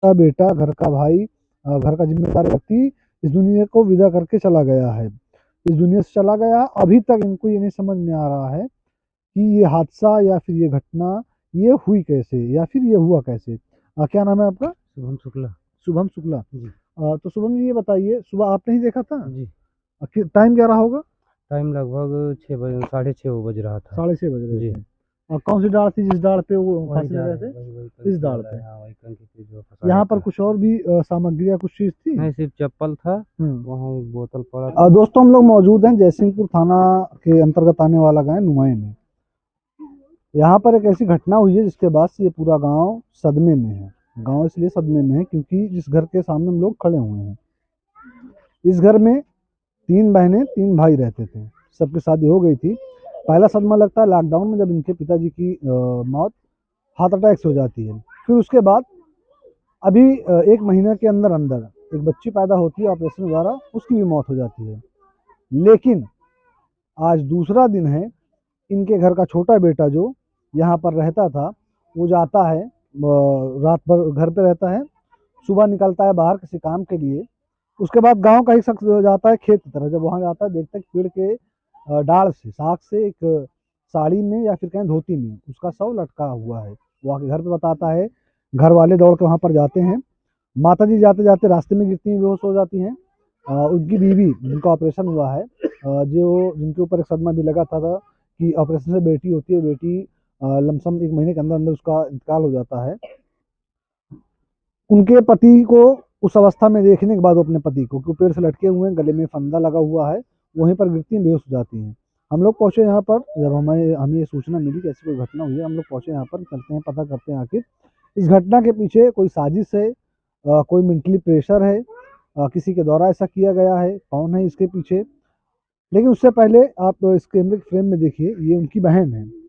का बेटा, घर का भाई, घर का जिम्मेदार व्यक्ति इस दुनिया को विदा करके चला गया है। इस दुनिया से चला गया, अभी तक इनको ये नहीं समझ में आ रहा है कि ये हादसा या फिर ये घटना ये हुई कैसे या फिर ये हुआ कैसे। क्या नाम है आपका? शुभम शुक्ला शुभम शुक्ला। जी। तो शुभम जी ये बताइए, सुबह आपने ही देखा था? जी। टाइम क्या रहा होगा? टाइम लगभग 6 बजे, 6:30 बज रहा था। 6:30 बज रहे जी। थे। और कौन सी डाल थी जिस डाल पे वो वही फांसी डाल लगा है, थे? वही इस कंकी डाल वाला पे। है। हाँ, वही कंकी पे जो फंसाया यहाँ पर था। कुछ और भी सामग्री या कुछ चीज थी? नहीं, सिर्फ चप्पल था। हम्म। वहाँ एक बोतल पड़ा था। दोस्तों हम लोग मौजूद हैं जयसिंहपुर थाना के अंतर्गत आने वाला गांव नुमाई में। यहाँ पर एक ऐसी घटना हुई है जिसके बाद से ये पूरा गांव सदमे में है। गांव इसलिए सदमे में है क्योंकि जिस घर के सामने हम लोग खड़े हुए हैं, इस घर में 3 बहनें 3 भाई रहते थे। सबकी शादी हो गई थी। पहला सदमा लगता है लॉकडाउन में, जब इनके पिताजी की मौत हार्ट अटैक से हो जाती है। फिर उसके बाद अभी 1 महीने के अंदर अंदर एक बच्ची पैदा होती है ऑपरेशन द्वारा, उसकी भी मौत हो जाती है। लेकिन आज दूसरा दिन है, इनके घर का छोटा बेटा जो यहाँ पर रहता था, वो जाता है, रात भर घर पे रहता है, सुबह निकलता है बाहर किसी काम के लिए। उसके बाद गांव का एक शख्स जाता है खेत की तरफ। जब वहां जाता है देखता है कि पेड़ के डाल से, साग से एक साड़ी में या फिर कहें धोती में उसका शव लटका हुआ है। वो आके घर पे बताता है। घर वाले दौड़ के वहां पर जाते हैं। माता जी जाते जाते रास्ते में गिरती हैं, बेहोश हो जाती हैं। उनकी बीवी जिनका ऑपरेशन हुआ है, जो जिनके ऊपर एक सदमा भी लगा था कि ऑपरेशन से बेटी होती है, बेटी लमसम 1 महीने के अंदर अंदर उसका इंतकाल हो जाता है। उनके पति को उस अवस्था में देखने के बाद, वो अपने पति को, क्योंकि पेड़ से लटके हुए हैं, गले में फंदा लगा हुआ है, वहीं पर गिरती हैं, बेहोश हो जाती हैं। हम लोग पहुंचे यहाँ पर। जब हमें ये सूचना मिली कि ऐसी कोई घटना हुई है, हम लोग पहुंचे यहाँ पर, चलते हैं पता करते हैं आखिर इस घटना के पीछे कोई साजिश है, कोई मेंटली प्रेशर है, किसी के द्वारा ऐसा किया गया है, कौन है इसके पीछे। लेकिन उससे पहले आप इस कैमरे के फ्रेम में देखिए, ये उनकी बहन है।